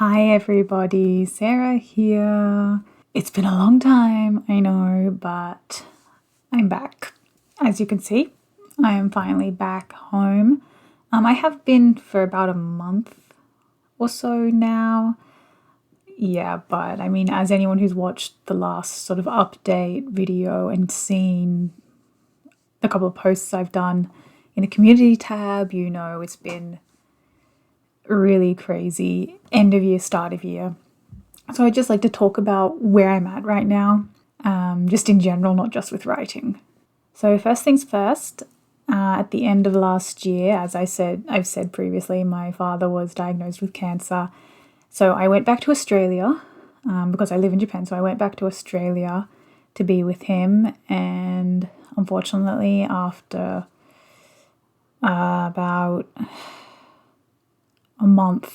Hi everybody, Sarah here. It's been a long time, I know, but I'm back. As you can see, I am finally back home. I have been for about a month or so now. Yeah, but I mean, as anyone who's watched the last sort of update video and seen the couple of posts I've done in the community tab, you know it's been really crazy end of year, start of year. So I'd just like to talk about where I'm at right now, just in general, not just with writing. So first things first, at the end of last year, as I've said previously, my father was diagnosed with cancer. So I went back to Australia because I live in Japan. So I went back to Australia to be with him, and unfortunately, after about a month,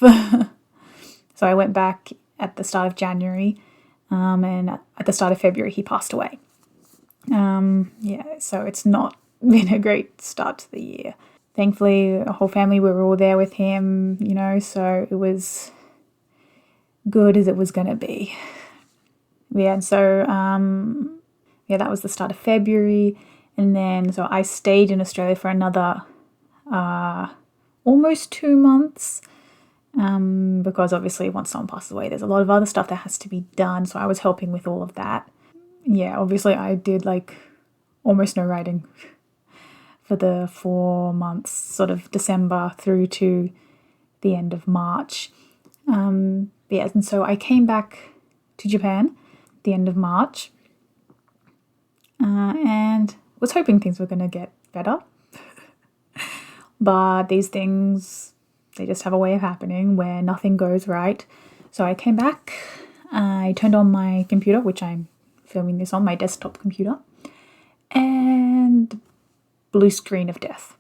so I went back at the start of January, and at the start of February he passed away. So it's not been a great start to the year. Thankfully, the whole family, we were all there with him, you know, so it was good as it was going to be. That was the start of February, and then so I stayed in Australia for another almost 2 months. Because obviously once someone passes away, there's a lot of other stuff that has to be done. So I was helping with all of that. Yeah, obviously I did like almost no writing for the 4 months, sort of December through to the end of March. And so I came back to Japan at the end of March and was hoping things were going to get better. But these things, they just have a way of happening where nothing goes right. So I came back, I turned on my computer, which I'm filming this on, my desktop computer, and blue screen of death.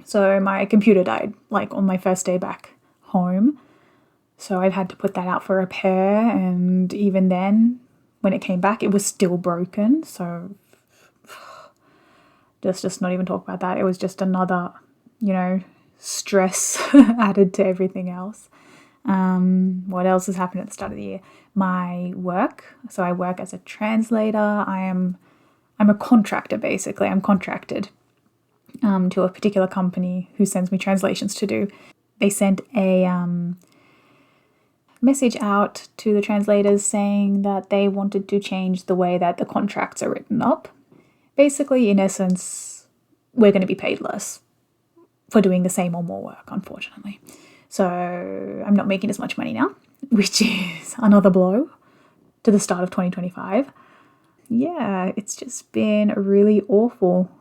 So my computer died, like on my first day back home. So I've had to put that out for repair, and even then, when it came back, it was still broken. So just not even talk about that. It was just another, stress added to everything else. What else has happened at the start of the year? My work. So I work as a translator. I'm a contractor, basically. I'm contracted to a particular company who sends me translations to do. They sent a message out to the translators saying that they wanted to change the way that the contracts are written up. Basically, in essence, we're going to be paid less for doing the same or more work, unfortunately. So I'm not making as much money now, which is another blow to the start of 2025. Yeah, it's just been a really awful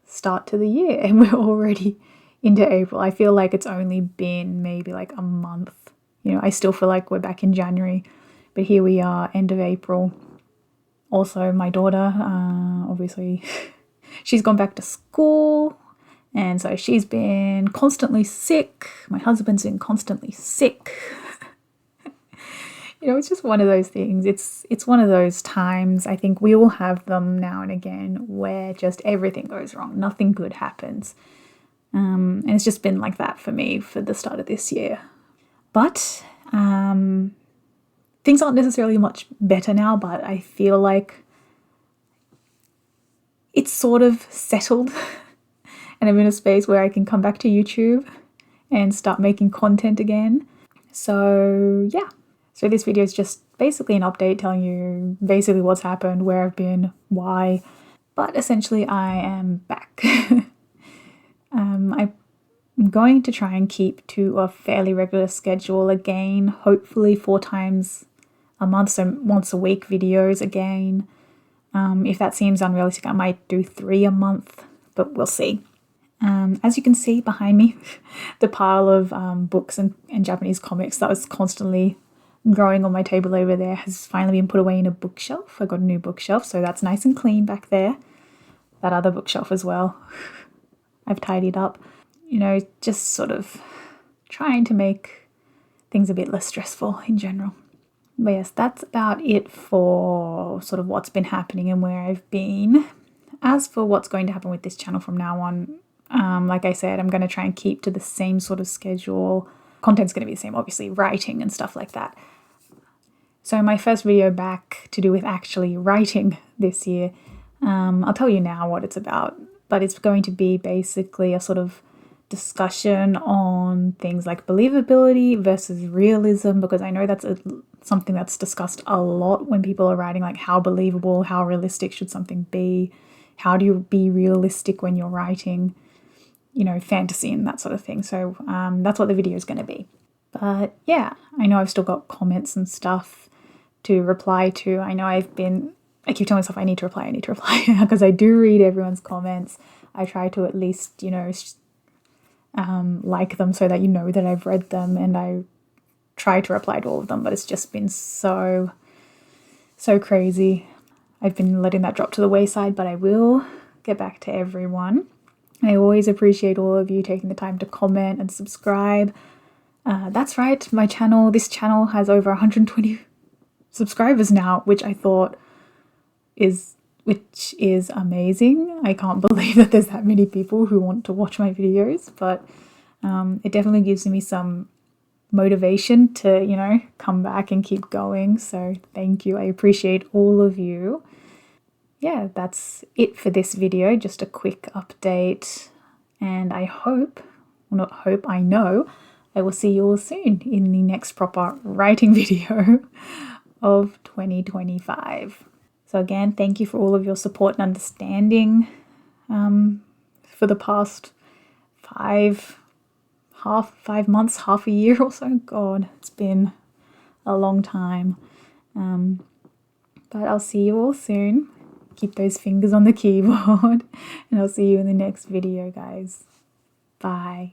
start to the year, and we're already into April. I feel like it's only been maybe like a month. I still feel like we're back in January, but here we are, end of April. Also, my daughter, obviously, she's gone back to school, and so she's been constantly sick. My husband's been constantly sick. It's just one of those things. It's one of those times, I think we all have them now and again, where just everything goes wrong. Nothing good happens. And it's just been like that for me for the start of this year. But things aren't necessarily much better now, but I feel like it's sort of settled and I'm in a space where I can come back to YouTube and start making content again. So yeah. So this video is just basically an update telling you basically what's happened, where I've been, why. But essentially I am back. I'm going to try and keep to a fairly regular schedule again, hopefully 4 times a month, so once a week videos again. If that seems unrealistic, I might do 3 a month, but we'll see. As you can see behind me, the pile of books and Japanese comics that was constantly growing on my table over there has finally been put away in a bookshelf. I got a new bookshelf, so that's nice and clean back there. That other bookshelf as well. I've tidied up. Just sort of trying to make things a bit less stressful in general. But yes, that's about it for sort of what's been happening and where I've been. As for what's going to happen with this channel from now on, like I said, I'm going to try and keep to the same sort of schedule. content's going to be the same, obviously, writing and stuff like that. So my first video back to do with actually writing this year, I'll tell you now what it's about, but it's going to be basically a sort of discussion on things like believability versus realism, because I know that's something that's discussed a lot when people are writing, like how believable, how realistic should something be, how do you be realistic when you're writing, you know, fantasy and that sort of thing. So that's what the video is going to be. But yeah, I know I've still got comments and stuff to reply to. I know I keep telling myself I need to reply because I do read everyone's comments. I try to at least, you know, like them so that you know that I've read them, and I try to reply to all of them, but it's just been so crazy. I've been letting that drop to the wayside, but I will get back to everyone. I always appreciate all of you taking the time to comment and subscribe. That's right, this channel has over 120 subscribers now, which is amazing. I can't believe that there's that many people who want to watch my videos, but it definitely gives me some motivation to, you know, come back and keep going. So thank you. I appreciate all of you. Yeah, that's it for this video. Just a quick update, and I know I will see you all soon in the next proper writing video of 2025. So again, thank you for all of your support and understanding for the past 5 months, half a year or so. God, it's been a long time. But I'll see you all soon. Keep those fingers on the keyboard, and I'll see you in the next video, guys. Bye.